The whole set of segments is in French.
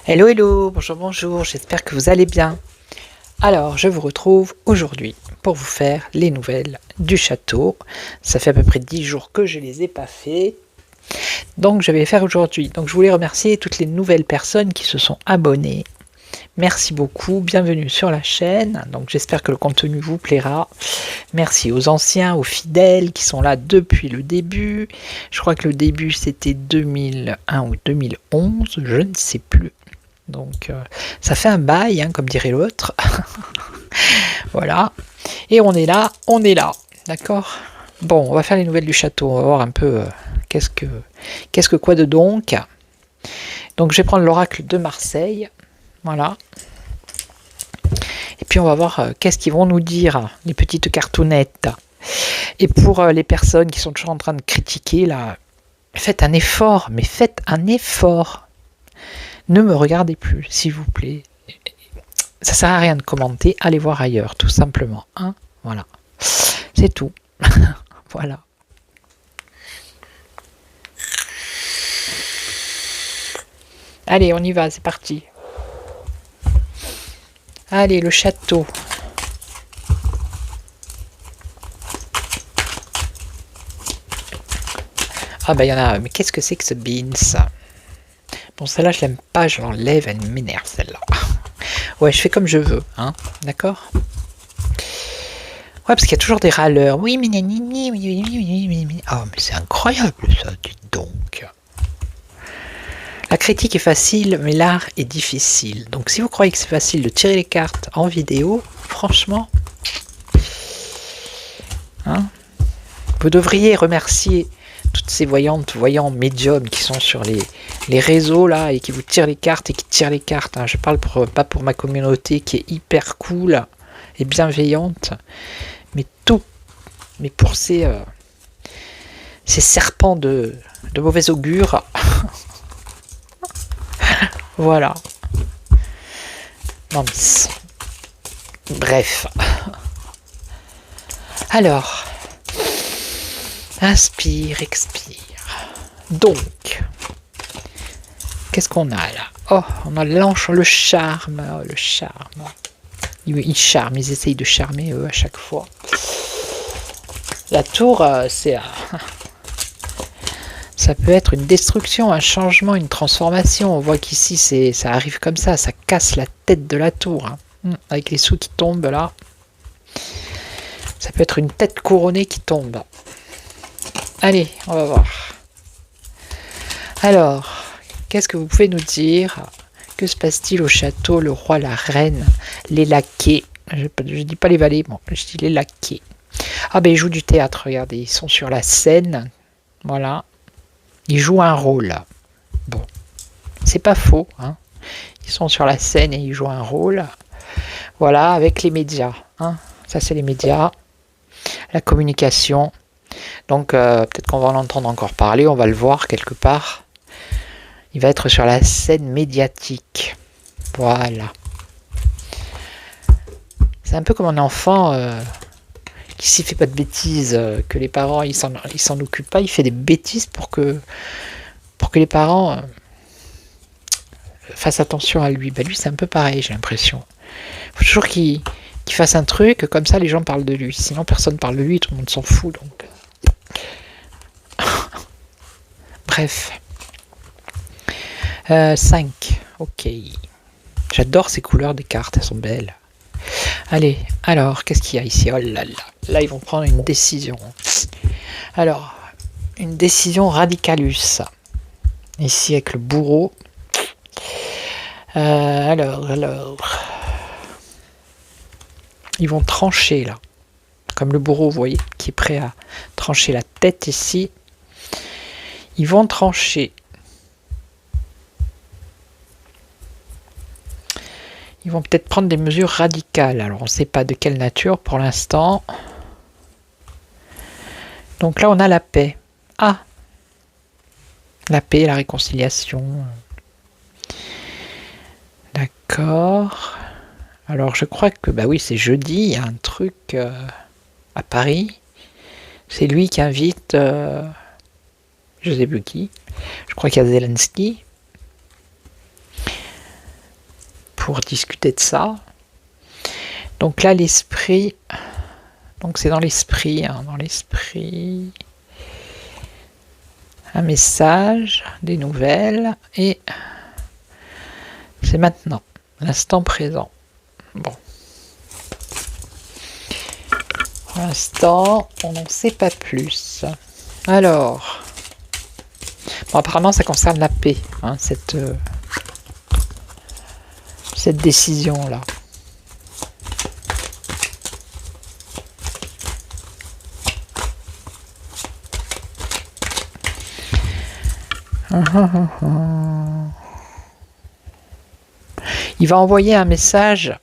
Hello hello, bonjour, j'espère que vous allez bien. Alors, je vous retrouve aujourd'hui pour vous faire les nouvelles du château. Ça fait à peu près 10 jours que je les ai pas fait. Donc, je vais les faire aujourd'hui. Donc, je voulais remercier toutes les nouvelles personnes qui se sont abonnées. Merci beaucoup, bienvenue sur la chaîne. Donc, j'espère que le contenu vous plaira. Merci aux anciens, aux fidèles qui sont là depuis le début. Je crois que le début, c'était 2001 ou 2011, je ne sais plus. Donc ça fait un bail, hein, comme dirait l'autre. Voilà. Et on est là, d'accord. Bon, on va faire les nouvelles du château. On va voir un peu qu'est-ce que quoi de donc. Donc je vais prendre l'oracle de Marseille. Voilà. Et puis on va voir qu'est-ce qu'ils vont nous dire, les petites cartounettes. Et pour les personnes qui sont toujours en train de critiquer, là, faites un effort, mais faites un effort. Ne me regardez plus, s'il vous plaît. Ça sert à rien de commenter, allez voir ailleurs, tout simplement. Hein, voilà. C'est tout. Voilà. Allez, on y va, c'est parti. Allez, le château. Ah ben il y en a, mais qu'est-ce que c'est que ce beans? Bon, celle-là, je l'aime pas, je l'enlève, elle m'énerve, celle-là. Ouais, je fais comme je veux, hein, d'accord? Ouais, parce qu'il y a toujours des râleurs. Oui, mais oh, mais c'est incroyable, ça, dites donc. La critique est facile, mais l'art est difficile. Donc, si vous croyez que c'est facile de tirer les cartes en vidéo, franchement, hein, vous devriez remercier toutes ces voyants médiums qui sont sur les réseaux là et qui vous tirent les cartes et qui tirent les cartes. Hein. Je parle pas pour ma communauté qui est hyper cool et bienveillante, mais pour ces serpents de mauvais augure. Voilà. Non mais bref. Alors. Inspire, expire. Donc, qu'est-ce qu'on a là? Oh, on a l'ange, le charme. Oh, le charme. Ils charment, ils essayent de charmer eux à chaque fois. La tour, c'est... ça peut être une destruction, un changement, une transformation. On voit qu'ici, ça arrive comme ça casse la tête de la tour. Hein. Avec les sous qui tombent là. Ça peut être une tête couronnée qui tombe. Allez, on va voir. Alors, qu'est-ce que vous pouvez nous dire? Que se passe-t-il au château? Le roi, la reine, les laquais. Je dis pas les valets, bon, je dis les laquais. Ah ben ils jouent du théâtre, regardez, ils sont sur la scène. Voilà. Ils jouent un rôle. Bon, c'est pas faux, hein. Ils sont sur la scène et ils jouent un rôle. Voilà, avec les médias. Hein. Ça c'est les médias. La communication. Donc peut-être qu'on va en entendre encore parler, on va le voir quelque part. Il va être sur la scène médiatique. Voilà. C'est un peu comme un enfant qui s'il fait pas de bêtises, que les parents ils s'en occupent pas, il fait des bêtises pour que les parents fassent attention à lui. Ben lui c'est un peu pareil, j'ai l'impression. Il faut toujours qu'il fasse un truc, comme ça les gens parlent de lui. Sinon personne parle de lui, tout le monde s'en fout. Donc. Bref. 5. Ok. J'adore ces couleurs des cartes, elles sont belles. Allez, alors, qu'est-ce qu'il y a ici? Oh là là. Là, ils vont prendre une décision. Alors, une décision radicalus. Ici, avec le bourreau. Alors. Ils vont trancher là. Comme le bourreau, vous voyez, qui est prêt à trancher la tête ici. Ils vont trancher. Ils vont peut-être prendre des mesures radicales. Alors, on ne sait pas de quelle nature pour l'instant. Donc là, on a la paix. Ah! La paix, la réconciliation. D'accord. Alors, je crois que, bah oui, c'est jeudi, il y a un truc à Paris. C'est lui qui invite, je ne sais plus qui. Je crois qu'il y a Zelensky. Pour discuter de ça. Donc là, l'esprit, donc c'est dans l'esprit, hein, dans l'esprit, un message, des nouvelles, et c'est maintenant, l'instant présent. Bon. Pour l'instant, on n'en sait pas plus. Alors, bon, apparemment, ça concerne la paix, hein, cette décision-là. Il va envoyer un message,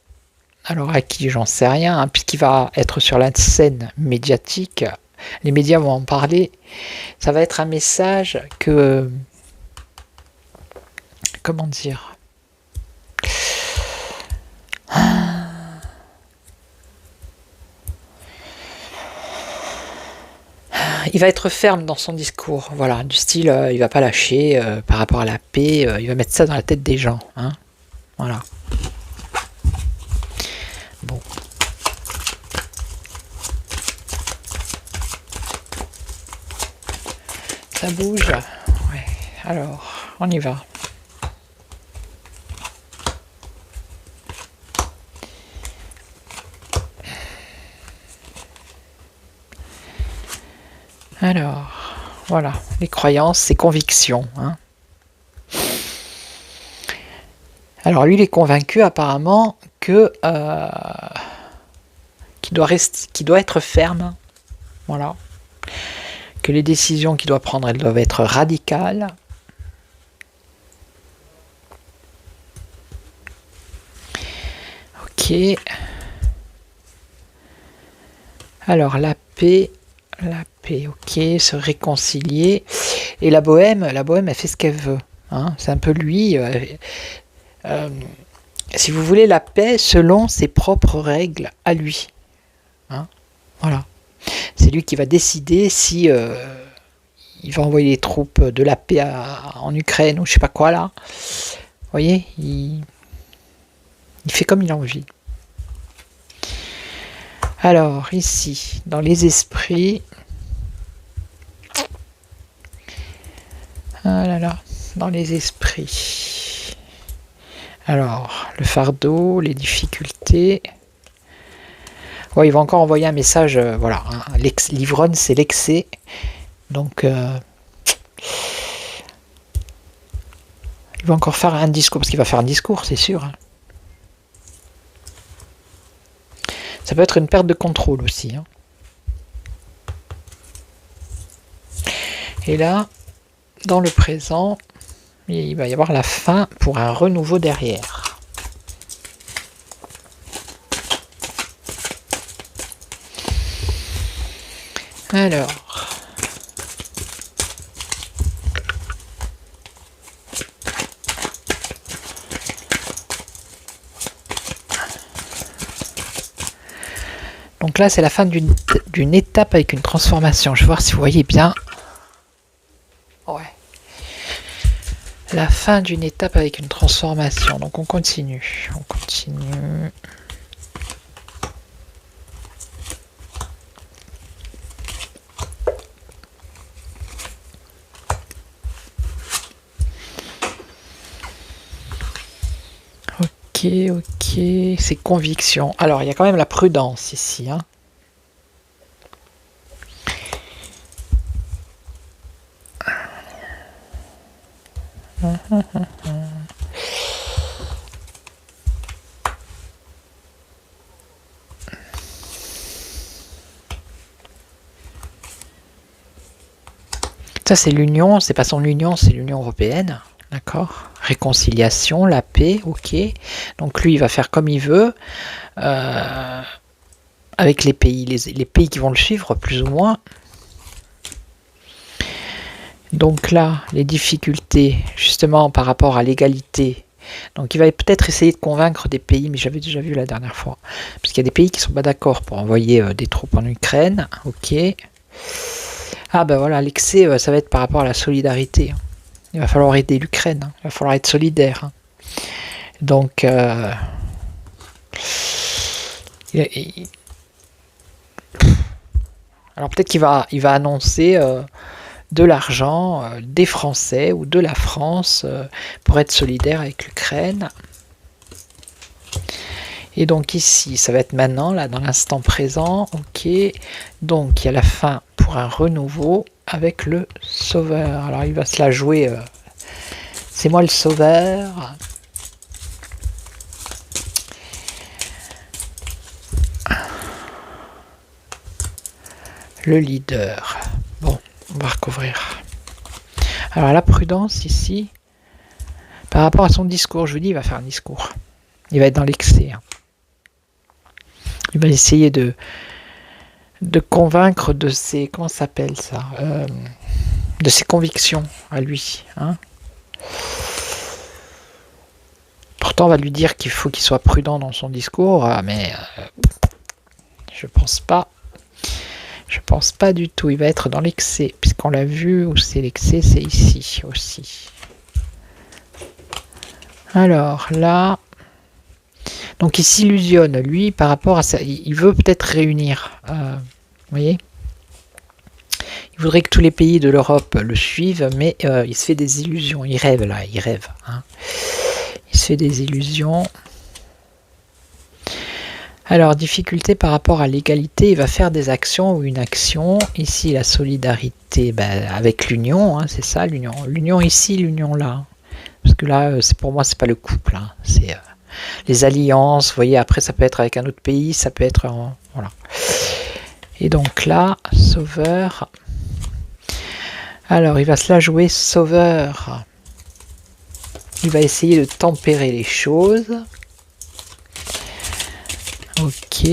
alors à qui j'en sais rien, hein, puisqu'il va être sur la scène médiatique, les médias vont en parler, ça va être un message que, comment dire, il va être ferme dans son discours, voilà, du style, il va pas lâcher par rapport à la paix, il va mettre ça dans la tête des gens, hein, voilà. Bon. Ça bouge, ouais. Alors, on y va. Alors, voilà, les croyances, ses convictions. Hein. Alors lui, il est convaincu apparemment que qu'il doit être ferme. Voilà. Que les décisions qu'il doit prendre, elles doivent être radicales. Ok. Alors la paix, ok, se réconcilier. Et la bohème, elle fait ce qu'elle veut. Hein. C'est un peu lui. Si vous voulez, la paix selon ses propres règles à lui. Hein. Voilà. C'est lui qui va décider si il va envoyer les troupes de la paix en Ukraine ou je sais pas quoi là. Vous voyez, il fait comme il a envie. Alors, ici, dans les esprits. Ah là là, dans les esprits. Alors, le fardeau, les difficultés. Ouais, il va encore envoyer un message, voilà. Hein, l'ivrogne, c'est l'excès. Donc, il va encore faire un discours, parce qu'il va faire un discours, c'est sûr. Hein. Ça peut être une perte de contrôle aussi. Hein. Et là, dans le présent, il va y avoir la fin pour un renouveau derrière. Alors. Donc là, c'est la fin d'une étape avec une transformation. Je vais voir si vous voyez bien. Ouais. La fin d'une étape avec une transformation. Donc on continue. On continue. Ok, c'est conviction. Alors, il y a quand même la prudence ici. Hein. Ça, c'est l'union, c'est pas son union, c'est l'Union européenne. D'accord? Réconciliation, la paix, ok. Donc lui, il va faire comme il veut, avec les pays, les pays qui vont le suivre, plus ou moins. Donc là, les difficultés, justement, par rapport à l'égalité. Donc il va peut-être essayer de convaincre des pays, mais j'avais déjà vu la dernière fois. Parce qu'il y a des pays qui ne sont pas d'accord pour envoyer des troupes en Ukraine. Ok. Ah ben voilà, l'excès, ça va être par rapport à la solidarité. Il va falloir aider l'Ukraine. Il va falloir être solidaire. Donc, alors peut-être qu'il va annoncer de l'argent des Français ou de la France pour être solidaire avec l'Ukraine. Et donc ici, ça va être maintenant, là, dans l'instant présent. Ok. Donc il y a la fin pour un renouveau avec le sauveur. Alors il va se la jouer. C'est moi le sauveur. Le leader. Bon, on va recouvrir. Alors la prudence ici, par rapport à son discours, je vous dis, il va faire un discours. Il va être dans l'excès. Il va essayer de convaincre de ses, comment ça s'appelle ça, de ses convictions à lui. Pourtant, on va lui dire qu'il faut qu'il soit prudent dans son discours, mais je pense pas. Je pense pas du tout. Il va être dans l'excès, puisqu'on l'a vu où c'est l'excès, c'est ici aussi. Alors là, donc il s'illusionne, lui, par rapport à ça. Il veut peut-être réunir. Vous voyez ? Il voudrait que tous les pays de l'Europe le suivent, mais il se fait des illusions. Il rêve là, il rêve. Il se fait des illusions. Alors, difficulté par rapport à l'égalité, il va faire des actions ou une action. Ici, la solidarité avec l'union, c'est ça, l'union. L'union ici, l'union là. Parce que là, pour moi, c'est pas le couple. C'est les alliances, vous voyez, après, ça peut être avec un autre pays, ça peut être... voilà. Et donc là, sauveur. Alors, il va se la jouer sauveur. Il va essayer de tempérer les choses. Ok.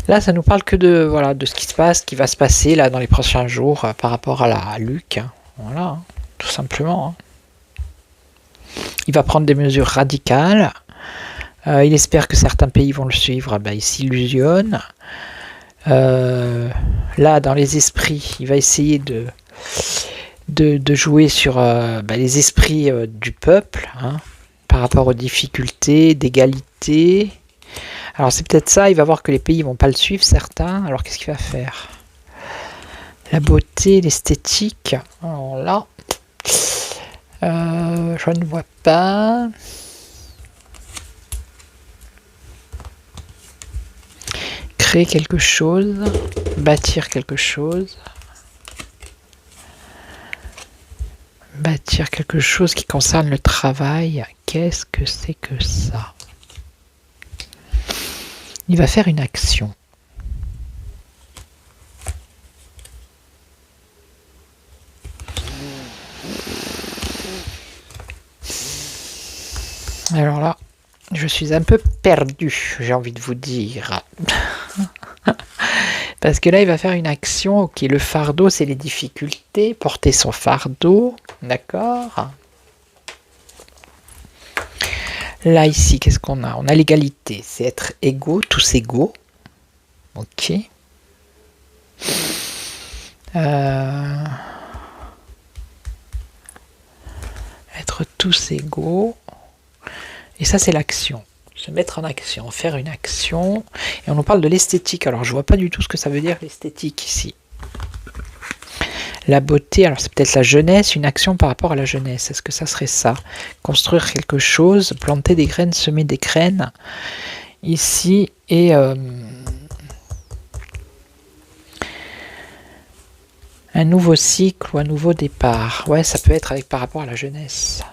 Là, ça nous parle que de ce qui se passe, qui va se passer là dans les prochains jours par rapport à Luc. Voilà, tout simplement. Il va prendre des mesures radicales. Il espère que certains pays vont le suivre. Il s'illusionne. Là, dans les esprits, il va essayer de jouer sur les esprits du peuple. Par rapport aux difficultés, d'égalité. Alors c'est peut-être ça, il va voir que les pays ne vont pas le suivre, certains. Alors qu'est-ce qu'il va faire? La beauté, l'esthétique. Alors là, je ne vois pas. Créer quelque chose, bâtir quelque chose. Bâtir quelque chose qui concerne le travail. Qu'est-ce que c'est que ça? Il va faire une action. Alors là, je suis un peu perdu, j'ai envie de vous dire. Parce que là, il va faire une action. Ok, le fardeau, c'est les difficultés. Porter son fardeau. D'accord. Là, ici, qu'est-ce qu'on a? On a l'égalité. C'est être égaux, tous égaux. Ok. Être tous égaux. Et ça, c'est l'action. Se mettre en action, faire une action. Et on nous parle de l'esthétique. Alors, je vois pas du tout ce que ça veut dire, l'esthétique, ici. La beauté, alors c'est peut-être la jeunesse, une action par rapport à la jeunesse. Est-ce que ça serait ça? Construire quelque chose, planter des graines, semer des graines. Ici, et... un nouveau cycle ou un nouveau départ. Ouais, ça peut être avec par rapport à la jeunesse.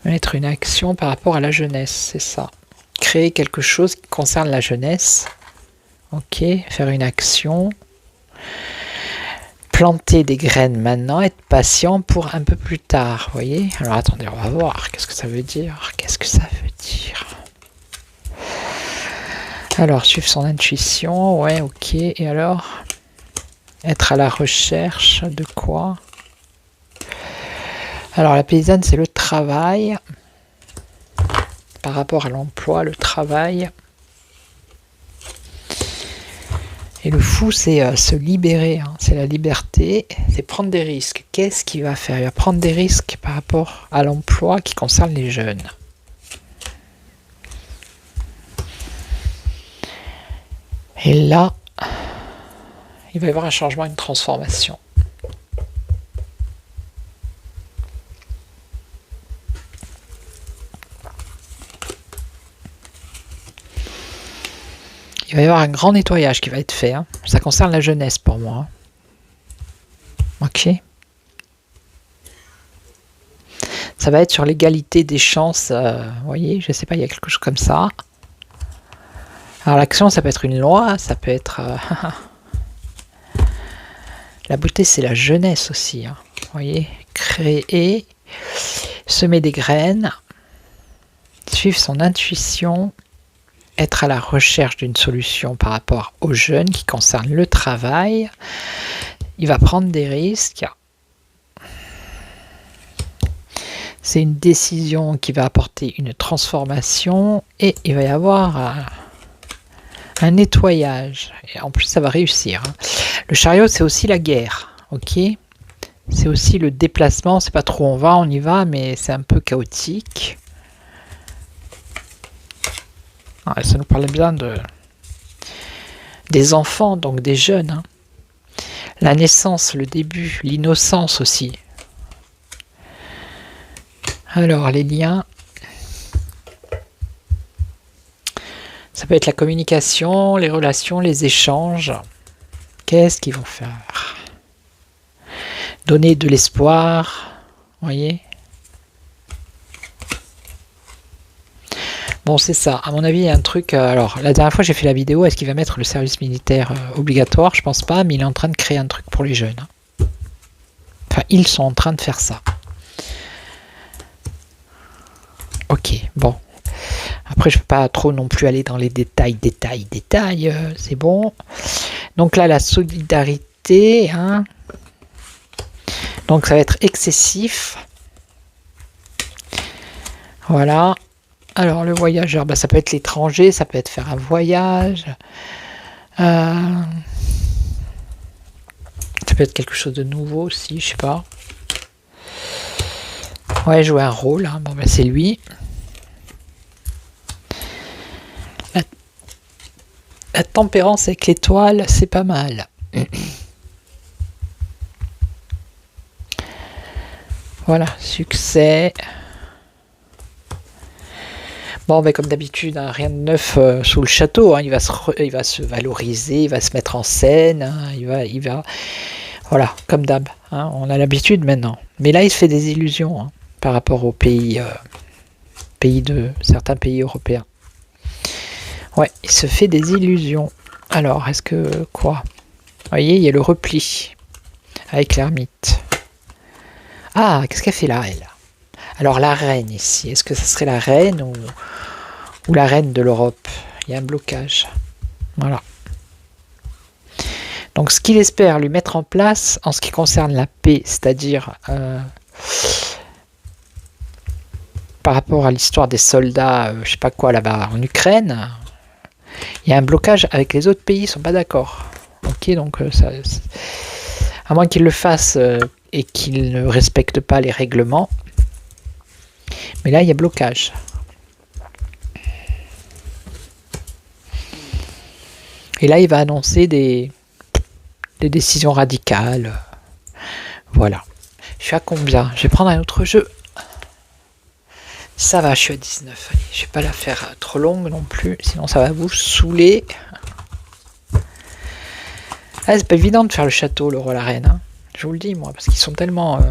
Mettre une action par rapport à la jeunesse, c'est ça. créer quelque chose qui concerne la jeunesse. Ok, faire une action. Planter des graines maintenant, être patient pour un peu plus tard, vous voyez. Alors attendez, on va voir, qu'est-ce que ça veut dire? Qu'est-ce que ça veut dire? Alors, suivre son intuition, ouais, ok. Et alors, être à la recherche de quoi? Alors, la paysanne, c'est le travail. Par rapport à l'emploi, le travail. Et le fou, c'est se libérer, hein. C'est la liberté, c'est prendre des risques. Qu'est-ce qu'il va faire? Il va prendre des risques par rapport à l'emploi qui concerne les jeunes. Et là, il va y avoir un changement, une transformation. Il va y avoir un grand nettoyage qui va être fait, hein. Ça concerne la jeunesse pour moi. Ok. Ça va être sur l'égalité des chances. Vous voyez, je sais pas, il y a quelque chose comme ça. Alors l'action, ça peut être une loi, ça peut être... La beauté, c'est la jeunesse aussi, hein. Vous voyez, créer, semer des graines, suivre son intuition, être à la recherche d'une solution par rapport aux jeunes qui concernent le travail. Il va prendre des risques. C'est une décision qui va apporter une transformation et il va y avoir un nettoyage. Et en plus, ça va réussir, hein. Le chariot, c'est aussi la guerre, ok? C'est aussi le déplacement, c'est pas trop on y va, mais c'est un peu chaotique. Ah, ça nous parle bien des enfants, donc des jeunes, hein. La naissance, le début, l'innocence aussi. Alors, les liens. Ça peut être la communication, les relations, les échanges. Qu'est-ce qu'ils vont faire? Donner de l'espoir, vous voyez? Bon, c'est ça. À mon avis, il y a un truc... alors, la dernière fois, j'ai fait la vidéo. Est-ce qu'il va mettre le service militaire obligatoire? Je pense pas, mais il est en train de créer un truc pour les jeunes, hein. Enfin, ils sont en train de faire ça. Ok, bon. Après, je ne peux pas trop non plus aller dans les détails, c'est bon. Donc là, la solidarité, hein. Donc ça va être excessif. Voilà. Alors le voyageur, bah, ça peut être l'étranger, ça peut être faire un voyage. Ça peut être quelque chose de nouveau aussi, je sais pas. Ouais, jouer un rôle, hein. Bon, bah, c'est lui. La tempérance avec l'étoile, c'est pas mal. Voilà, succès. Bon, mais comme d'habitude, hein, rien de neuf sous le château, hein. Il va se valoriser, il va se mettre en scène, hein. Il va... Voilà, comme d'hab, hein. On a l'habitude maintenant. Mais là, il se fait des illusions, hein, par rapport aux certains pays européens. Ouais, il se fait des illusions. Alors, est-ce que... quoi? Vous voyez, il y a le repli avec l'ermite. Ah, qu'est-ce qu'elle fait là, elle? Alors, la reine ici, est-ce que ça serait la reine ou la reine de l'Europe? Il y a un blocage. Voilà. Donc, ce qu'il espère lui mettre en place en ce qui concerne la paix, c'est-à-dire par rapport à l'histoire des soldats, je sais pas quoi, là-bas en Ukraine, il y a un blocage avec les autres pays, ils sont pas d'accord. Ok, donc à moins qu'ils le fassent et qu'ils ne respectent pas les règlements. Mais là, il y a blocage. Et là, il va annoncer des décisions radicales. Voilà. Je suis à combien? Je vais prendre un autre jeu. Ça va, je suis à 19. Allez, je vais pas la faire trop longue non plus, sinon ça va vous saouler. Ah, c'est pas évident de faire le château, le roi, la reine, hein. Je vous le dis, moi, parce qu'ils sont tellement...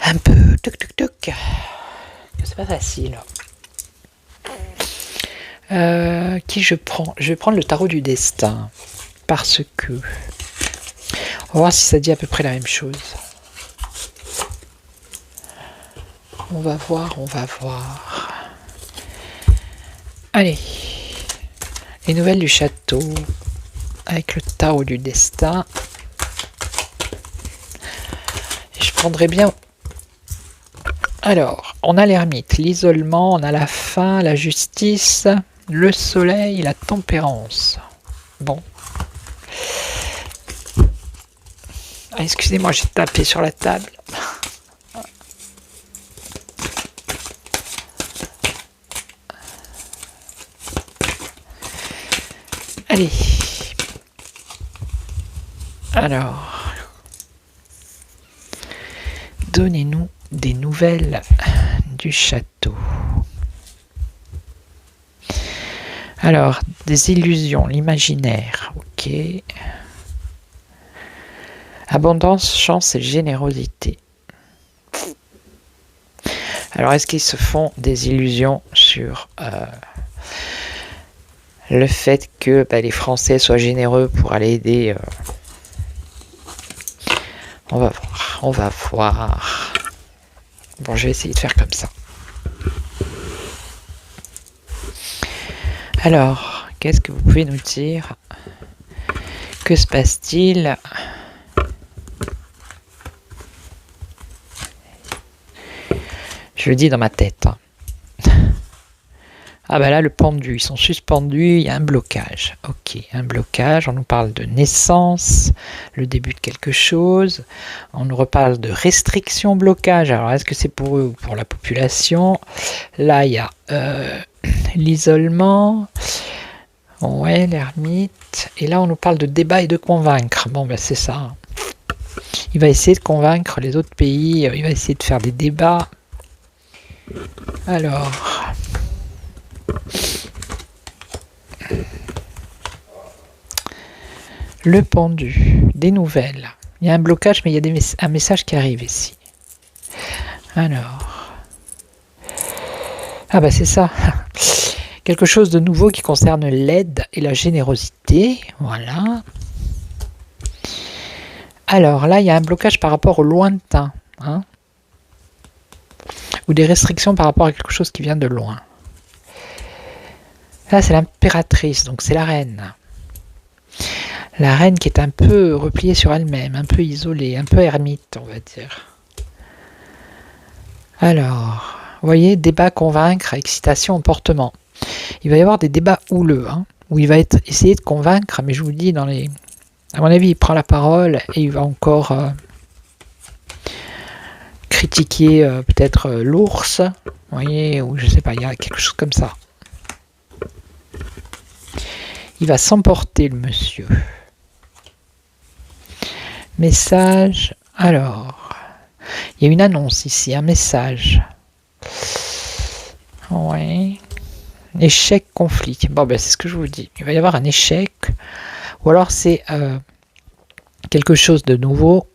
un peu... toc. C'est pas facile. Qui je prends? Je vais prendre le tarot du destin. Parce que... On va voir si ça dit à peu près la même chose. On va voir, on va voir. Allez. Les nouvelles du château. Avec le tarot du destin. Et je prendrai bien... Alors, on a l'ermite, l'isolement, on a la faim, la justice, le soleil, la tempérance. Bon. Ah, excusez-moi, j'ai tapé sur la table. Allez. Alors. Donnez-nous des nouvelles du château. Alors, des illusions, l'imaginaire, ok. Abondance, chance et générosité. Alors, est-ce qu'ils se font des illusions sur le fait que les Français soient généreux pour aller aider On va voir, on va voir. Bon, je vais essayer de faire comme ça. Alors, qu'est-ce que vous pouvez nous dire? Que se passe-t-il? Je le dis dans ma tête. Ah bah là, le pendu, ils sont suspendus, il y a un blocage. Ok, un blocage, on nous parle de naissance, le début de quelque chose. On nous reparle de restriction, blocage. Alors, est-ce que c'est pour eux ou pour la population? Là, il y a l'isolement. Ouais, l'ermite. Et là, on nous parle de débat et de convaincre. Bon, ben c'est ça. Il va essayer de convaincre les autres pays. Il va essayer de faire des débats. Alors... Le pendu, des nouvelles. Il y a un blocage, mais il y a un message qui arrive ici. Alors... Ah bah c'est ça. Quelque chose de nouveau qui concerne l'aide et la générosité. Voilà. Alors là, il y a un blocage par rapport au lointain. Hein, ou des restrictions par rapport à quelque chose qui vient de loin. Là, c'est l'impératrice, donc c'est la reine. La reine qui est un peu repliée sur elle-même, un peu isolée, un peu ermite, on va dire. Alors, vous voyez, débat, convaincre, excitation, emportement. Il va y avoir des débats houleux, hein, où il va essayer de convaincre, mais je vous le dis, à mon avis, il prend la parole et il va encore critiquer peut-être l'ours, vous voyez, ou je sais pas, il y a quelque chose comme ça. Il va s'emporter, le monsieur. Message. Alors, il y a une annonce ici, un message. Ouais. Échec, conflit. Bon, ben c'est ce que je vous dis. Il va y avoir un échec. Ou alors c'est quelque chose de nouveau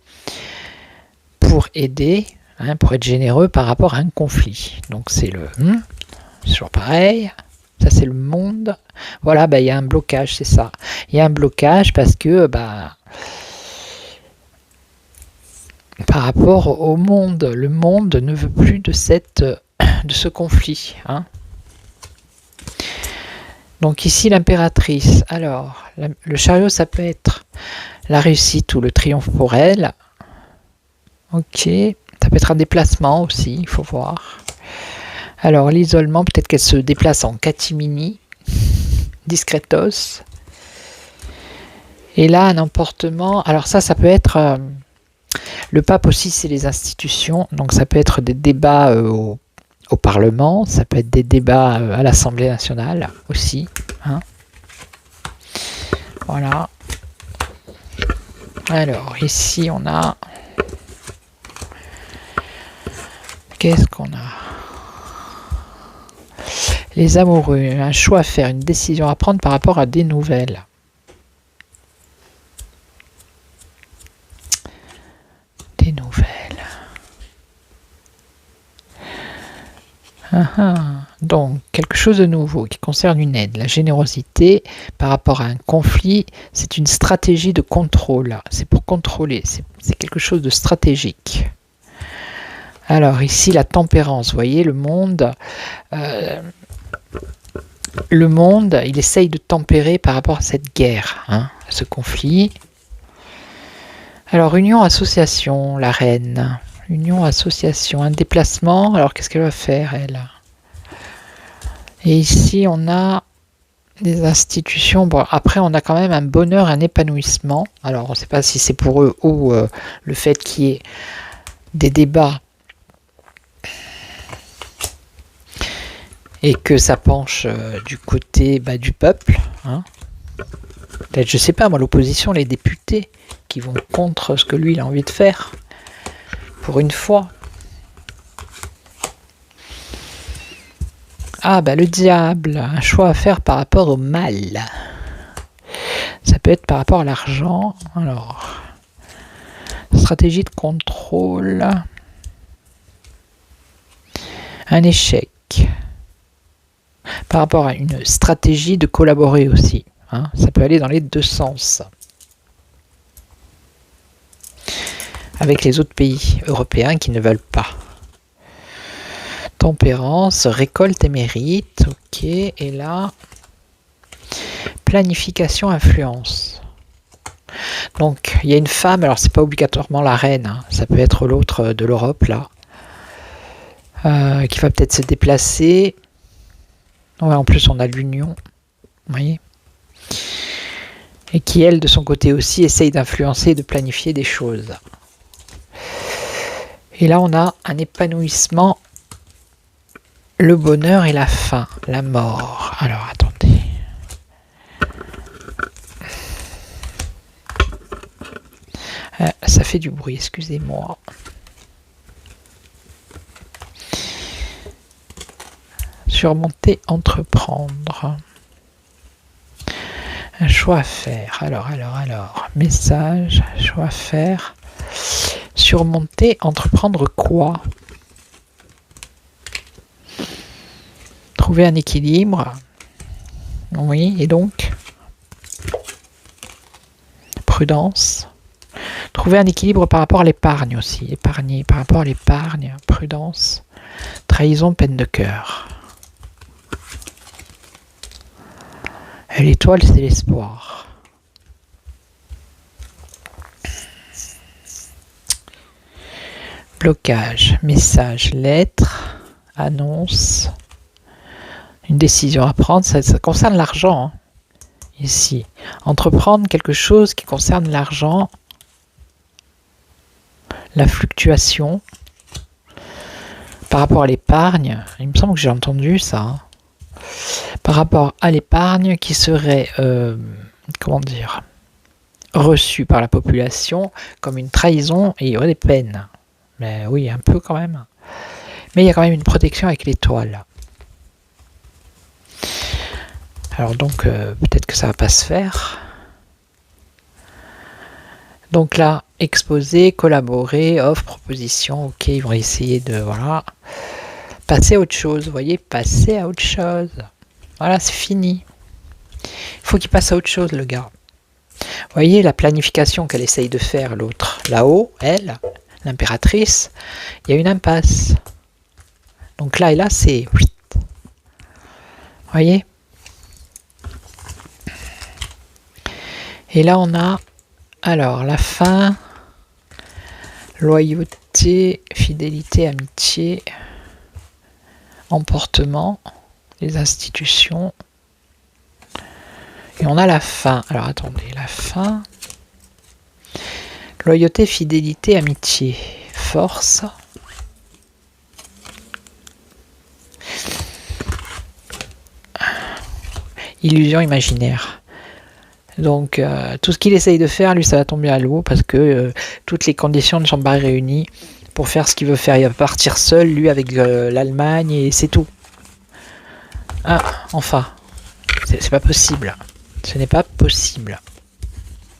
pour aider, hein, pour être généreux par rapport à un conflit. Donc c'est c'est toujours pareil. Ça, c'est le monde. Voilà, il y a un blocage, c'est ça. Il y a un blocage parce que, par rapport au monde, le monde ne veut plus de ce conflit. Hein. Donc ici, l'impératrice. Alors, le chariot, ça peut être la réussite ou le triomphe pour elle. Ok. Ça peut être un déplacement aussi, il faut voir. Alors, l'isolement, peut-être qu'elle se déplace en catimini, discretos. Et là, un emportement. Alors ça peut être... le pape aussi, c'est les institutions. Donc ça peut être des débats au Parlement. Ça peut être des débats à l'Assemblée nationale aussi. Hein. Voilà. Alors, ici, on a... Qu'est-ce qu'on a? Les amoureux, un choix à faire, une décision à prendre par rapport à des nouvelles. Des nouvelles. Donc, quelque chose de nouveau qui concerne une aide. La générosité par rapport à un conflit, c'est une stratégie de contrôle. C'est pour contrôler, c'est quelque chose de stratégique. Alors ici, la tempérance, vous voyez, le monde, il essaye de tempérer par rapport à cette guerre, à ce conflit. Alors, union, association, la reine. Union, association, un déplacement. Alors, qu'est-ce qu'elle va faire, elle? Et ici, on a des institutions. Bon, après, on a quand même un bonheur, un épanouissement. Alors, on ne sait pas si c'est pour eux ou le fait qu'il y ait des débats et que ça penche du côté du peuple. Peut-être, je ne sais pas, moi, l'opposition, les députés qui vont contre ce que lui, il a envie de faire. Pour une fois. Le diable, un choix à faire par rapport au mal. Ça peut être par rapport à l'argent. Alors, stratégie de contrôle. Un échec. Par rapport à une stratégie de collaborer aussi. Ça peut aller dans les deux sens. Avec les autres pays européens qui ne veulent pas. Tempérance, récolte et mérite. Ok, et là, planification, influence. Donc, il y a une femme, alors c'est pas obligatoirement la reine, ça peut être l'autre de l'Europe, là, qui va peut-être se déplacer. Ouais, en plus, on a l'Union, vous voyez, et qui, elle, de son côté aussi, essaye d'influencer et de planifier des choses. Et là, on a un épanouissement, le bonheur et la fin, la mort. Alors, attendez. Ça fait du bruit, excusez-moi. Surmonter, entreprendre. Un choix à faire. Alors. Message, choix à faire. Surmonter, entreprendre quoi? Trouver un équilibre. Oui, et donc prudence. Trouver un équilibre par rapport à l'épargne aussi. Épargner par rapport à l'épargne. Prudence. Trahison, peine de cœur. Et l'étoile, c'est l'espoir. Blocage, message, lettre, annonce. Une décision à prendre, ça concerne l'argent. Ici, entreprendre quelque chose qui concerne l'argent, la fluctuation, par rapport à l'épargne, il me semble que j'ai entendu ça, par rapport à l'épargne qui serait, reçue par la population comme une trahison et il y aurait des peines. Mais oui, un peu quand même. Mais il y a quand même une protection avec l'étoile. Alors donc, peut-être que ça va pas se faire. Donc là, exposer, collaborer, offre, proposition, ok, ils vont essayer de, passer à autre chose, vous voyez, passer à autre chose. Voilà, c'est fini. Il faut qu'il passe à autre chose, le gars. Vous voyez, la planification qu'elle essaye de faire, l'autre, là-haut, elle, l'impératrice, il y a une impasse. Donc là et là, c'est... Vous voyez? Et là, on a... Alors, la fin, loyauté, fidélité, amitié, emportement, les institutions. Et on a la fin. Alors, attendez, la fin, loyauté, fidélité, amitié, force. Illusion imaginaire. Donc, tout ce qu'il essaye de faire, lui, ça va tomber à l'eau parce que toutes les conditions ne sont pas réunies pour faire ce qu'il veut faire. Il va partir seul, lui, avec l'Allemagne et c'est tout. Ah, enfin. C'est pas possible. Ce n'est pas possible.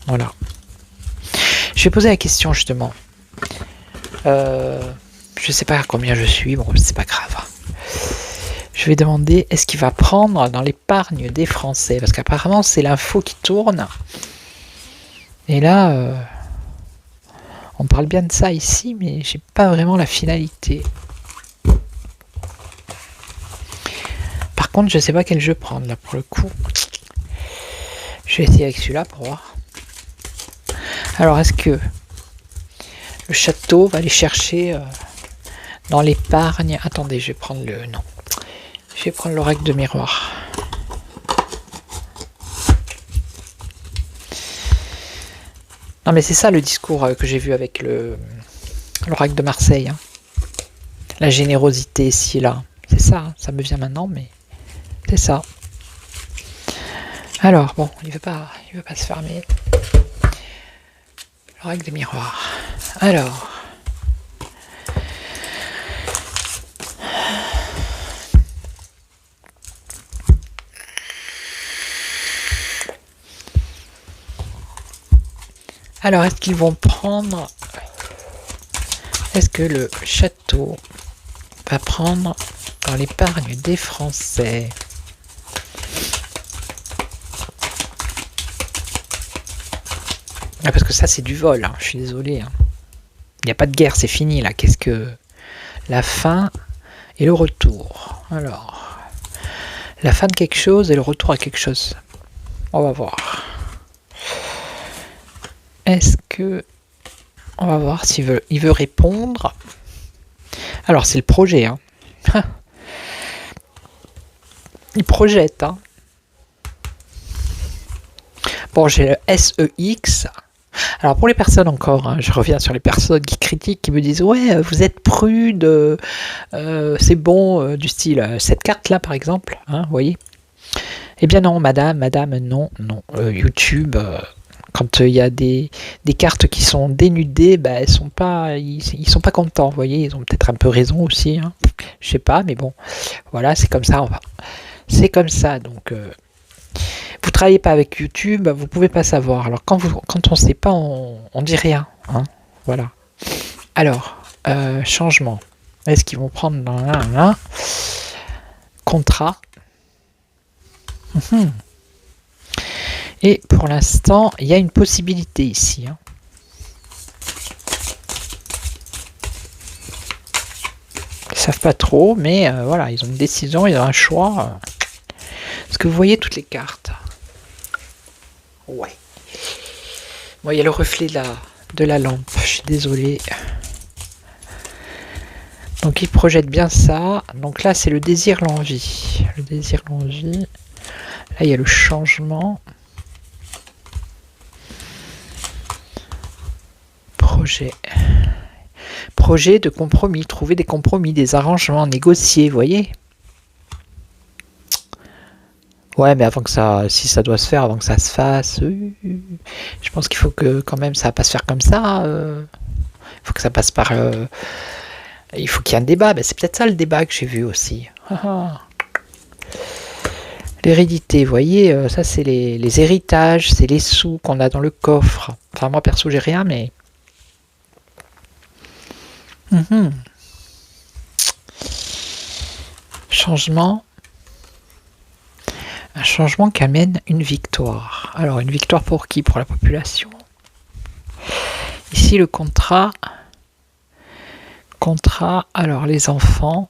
Voilà. Je vais poser la question, justement. Je sais pas à combien je suis. Bon, c'est pas grave. Je vais demander, est-ce qu'il va prendre dans l'épargne des Français? Parce qu'apparemment, c'est l'info qui tourne. Et là, on parle bien de ça ici, mais j'ai pas vraiment la finalité. Par contre, je sais pas quel jeu prendre là pour le coup. Je vais essayer avec celui-là pour voir. Alors, est-ce que le château va aller chercher dans l'épargne? Attendez, je vais prendre le... Non. Je vais prendre l'oracle de miroir. Non, mais c'est ça le discours que j'ai vu avec l'oracle de Marseille. Hein. La générosité ici, là. C'est ça, hein. Ça me vient maintenant, mais c'est ça. Alors, bon, il veut pas se fermer. L'oracle de miroir. Alors... Alors, est-ce qu'ils vont prendre... Est-ce que le château va prendre dans l'épargne des Français? Ah, parce que ça, c'est du vol, hein. Je suis désolé. Hein. Il n'y a pas de guerre, c'est fini, là. Qu'est-ce que... La fin et le retour. Alors... La fin de quelque chose et le retour à quelque chose. On va voir. Est-ce que... On va voir s'il veut répondre. Alors, c'est le projet. Hein. Il projette. Hein. Bon, j'ai le SEX. Alors, pour les personnes encore, hein, je reviens sur les personnes qui critiquent, qui me disent « Ouais, vous êtes prude, c'est bon, du style, cette carte-là, par exemple, hein, vous voyez ?» Eh bien non, madame, non. YouTube... quand il y a des cartes qui sont dénudées, bah, ils sont pas contents, vous voyez, ils ont peut-être un peu raison aussi, hein. Je sais pas, mais bon, voilà, c'est comme ça, c'est comme ça, donc vous travaillez pas avec YouTube, vous pouvez pas savoir. Alors quand on sait pas, on dit rien, hein, voilà. Alors, changement, est-ce qu'ils vont prendre dans un contrat? Et pour l'instant, il y a une possibilité ici. Hein. Ils ne savent pas trop, mais voilà, ils ont une décision, ils ont un choix. Est-ce que vous voyez toutes les cartes? Ouais. Bon, il y a le reflet de la lampe, je suis désolée. Donc il projette bien ça. Donc là, c'est le désir, l'envie. Le désir, l'envie. Là, il y a le changement. Projet de compromis, trouver des compromis, des arrangements, négocier, vous voyez? Ouais, mais avant que ça, si ça doit se faire, avant que ça se fasse, je pense qu'il faut que quand même ça va pas se faire comme ça. Il faut que ça passe par... il faut qu'il y ait un débat. Ben, c'est peut-être ça le débat que j'ai vu aussi. L'hérédité, vous voyez, ça c'est les héritages, c'est les sous qu'on a dans le coffre. Enfin, moi perso, j'ai rien, mais... Changement. Un changement qui amène une victoire. Alors, une victoire pour qui? Pour la population. Ici, le contrat. Alors les enfants.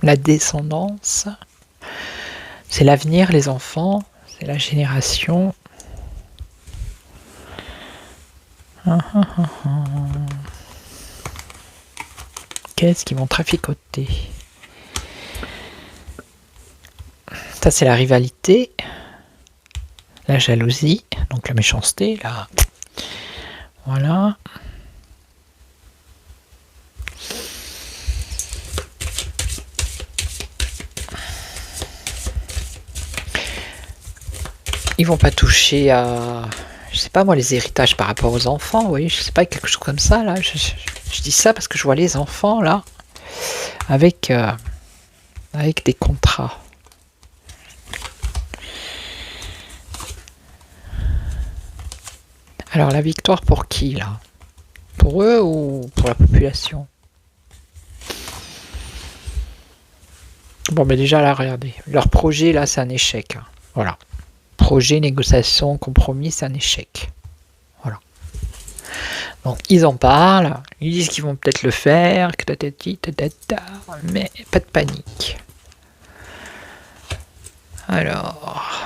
La descendance. C'est l'avenir, les enfants. C'est la génération. Qu'est-ce qu'ils vont traficoter? Ça, c'est la rivalité, la jalousie, donc la méchanceté, là. Voilà. Ils vont pas toucher à... Je sais pas moi, les héritages par rapport aux enfants, vous voyez, je sais pas, quelque chose comme ça, là. Je dis ça parce que je vois les enfants, là, avec des contrats. Alors, la victoire pour qui, là? Pour eux ou pour la population? Bon, mais déjà là, regardez. Leur projet, là, c'est un échec. Hein. Voilà. Projet, négociation, compromis, c'est un échec. Voilà. Donc, ils en parlent. Ils disent qu'ils vont peut-être le faire. Mais pas de panique. Alors,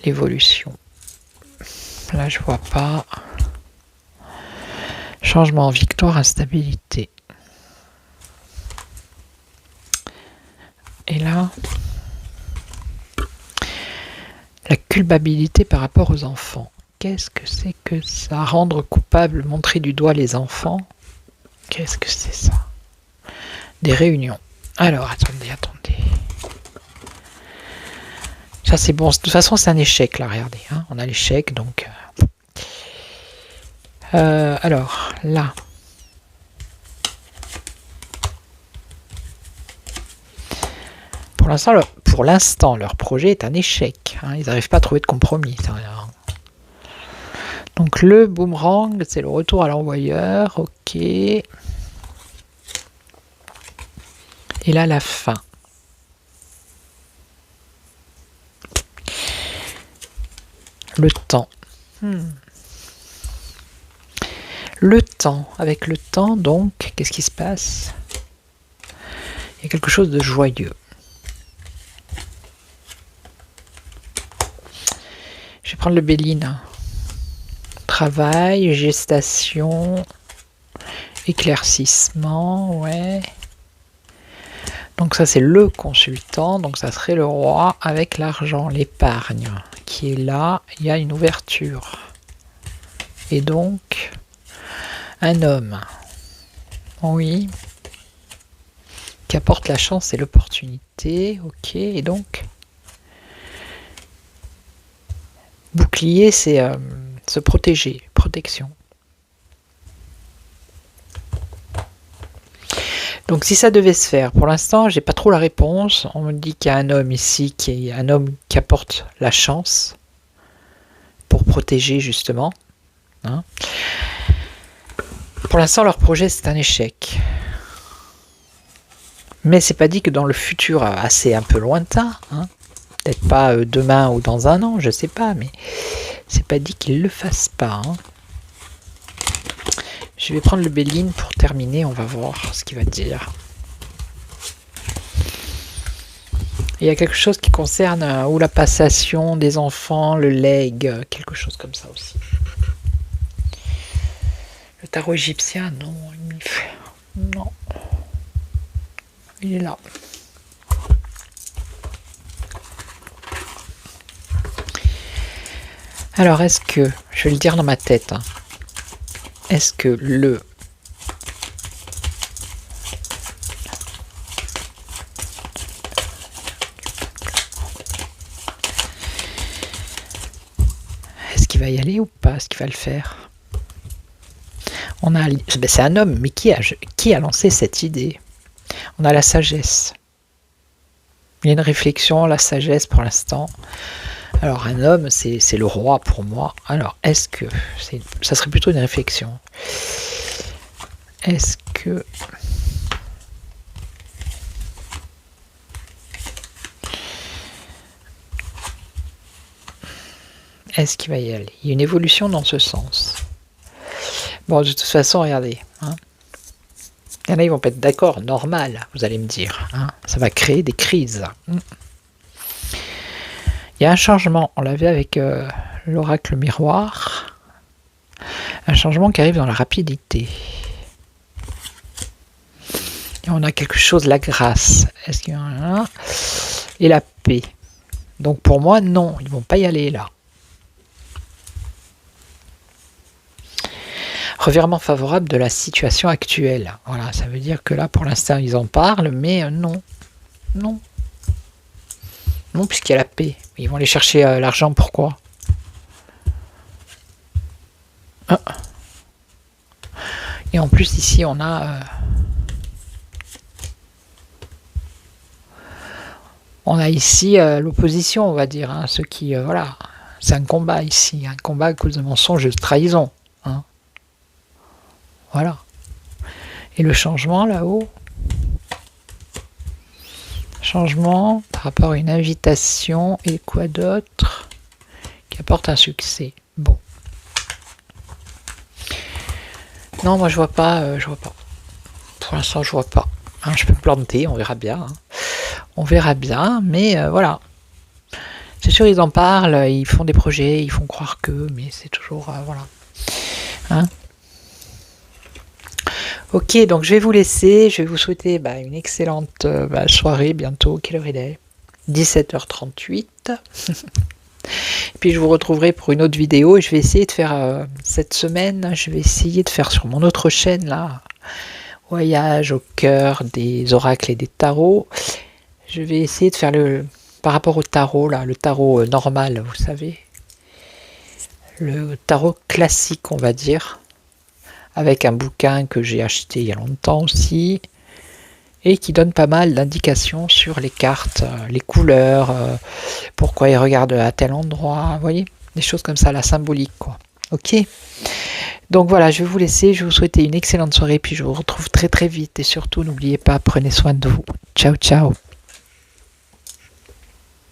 l'évolution. Là, je vois pas. Changement, victoire, instabilité. Et là, la culpabilité par rapport aux enfants. Qu'est-ce que c'est que ça? Rendre coupable, montrer du doigt les enfants. Qu'est-ce que c'est ça? Des réunions. Alors, attendez. Ça, c'est bon. De toute façon, c'est un échec, là, regardez. Hein. On a l'échec, donc... alors, là... Pour l'instant, leur projet est un échec. Hein. Ils n'arrivent pas à trouver de compromis. Donc, le boomerang, c'est le retour à l'envoyeur. Ok. Et là, la fin. Le temps. Le temps. Avec le temps, donc, qu'est-ce qui se passe? Il y a quelque chose de joyeux. Je vais prendre le Béline. Travail, gestation, éclaircissement, ouais. Donc ça, c'est le consultant. Donc ça serait le roi avec l'argent, l'épargne qui est là. Il y a une ouverture. Et donc, un homme. Oui. Qui apporte la chance et l'opportunité. Ok, et donc, bouclier, c'est se protéger, protection. Donc si ça devait se faire, pour l'instant, j'ai pas trop la réponse. On me dit qu'il y a un homme ici, qui est un homme qui apporte la chance pour protéger justement. Hein. Pour l'instant, leur projet c'est un échec. Mais c'est pas dit que dans le futur assez un peu lointain, hein, peut-être pas demain ou dans un an, je sais pas, mais c'est pas dit qu'ils le fassent pas. Hein. Je vais prendre le Béline pour terminer, on va voir ce qu'il va dire. Il y a quelque chose qui concerne ou la passation des enfants, le legs, quelque chose comme ça aussi. Le tarot égyptien, non. Non. Il est là. Alors, est-ce que, je vais le dire dans ma tête, hein, est-ce que est-ce qu'il va y aller ou pas? Est-ce qu'il va le faire? On a, c'est un homme, mais qui a lancé cette idée? On a la sagesse. Il y a une réflexion, la sagesse pour l'instant. Alors, un homme, c'est le roi pour moi. Alors, est-ce que... ça serait plutôt une réflexion. Est-ce que... est-ce qu'il va y aller? Il y a une évolution dans ce sens. Bon, de toute façon, regardez. Hein. Il y en a, ils vont pas être d'accord, normal, vous allez me dire. Hein. Ça va créer des crises. Il y a un changement, on l'avait avec l'oracle miroir. Un changement qui arrive dans la rapidité. Et on a quelque chose, la grâce. Est-ce qu'il y en a un? Et la paix. Donc pour moi, non, ils ne vont pas y aller là. Revirement favorable de la situation actuelle. Voilà, ça veut dire que là, pour l'instant, ils en parlent, mais non. Non. Non, puisqu'il y a la paix. Ils vont aller chercher l'argent, pourquoi? Ah. Et en plus, ici, on a... on a ici l'opposition, on va dire. Hein, ceux qui... voilà. C'est un combat ici. Un combat à cause de mensonges et de trahison. Hein. Voilà. Et le changement là-haut. Changement par rapport à une invitation et quoi d'autre qui apporte un succès. Bon. Non, moi je vois pas, je vois pas. Pour l'instant, je vois pas. Hein, je peux me planter, on verra bien. Hein. On verra bien, mais voilà. C'est sûr, ils en parlent, ils font des projets, ils font croire que, mais c'est toujours voilà. Hein. Ok, donc je vais vous laisser. Je vais vous souhaiter une excellente soirée bientôt. Quelle heure il est 17h38. Puis je vous retrouverai pour une autre vidéo et je vais essayer de faire cette semaine, je vais essayer de faire sur mon autre chaîne là, voyage au cœur des oracles et des tarots. Je vais essayer de faire par rapport au tarot là, le tarot normal, vous savez, le tarot classique on va dire, avec un bouquin que j'ai acheté il y a longtemps aussi et qui donne pas mal d'indications sur les cartes, les couleurs, pourquoi ils regardent à tel endroit, vous voyez, des choses comme ça, la symbolique quoi. Ok. Donc voilà, je vais vous laisser, je vais vous souhaiter une excellente soirée, puis je vous retrouve très très vite et surtout n'oubliez pas, prenez soin de vous. Ciao ciao.